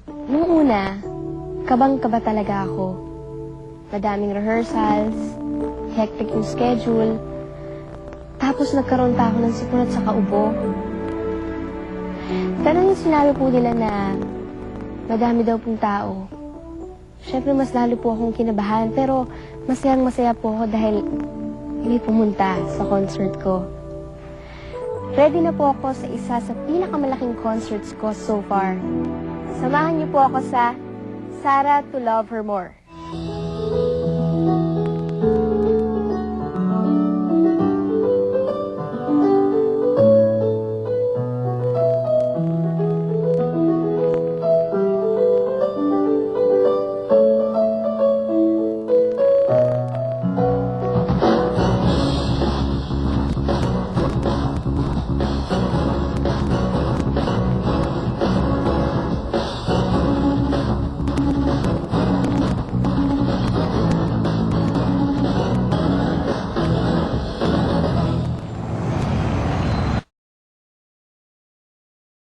Noong una, kabang-kaba talaga ako. Madaming rehearsals, hectic yung schedule, tapos nagkaroon pa ako ng sipon at saka ubo. Pero nung sinabi po nila na madami daw pong tao, syempre mas lalo po akong kinabahan, pero masayang-masaya po ako dahil may pumunta sa concert ko. Ready na po ako sa isa sa pinakamalaking concerts ko so far. Samahan niyo po ako sa Sarah to Love Her More.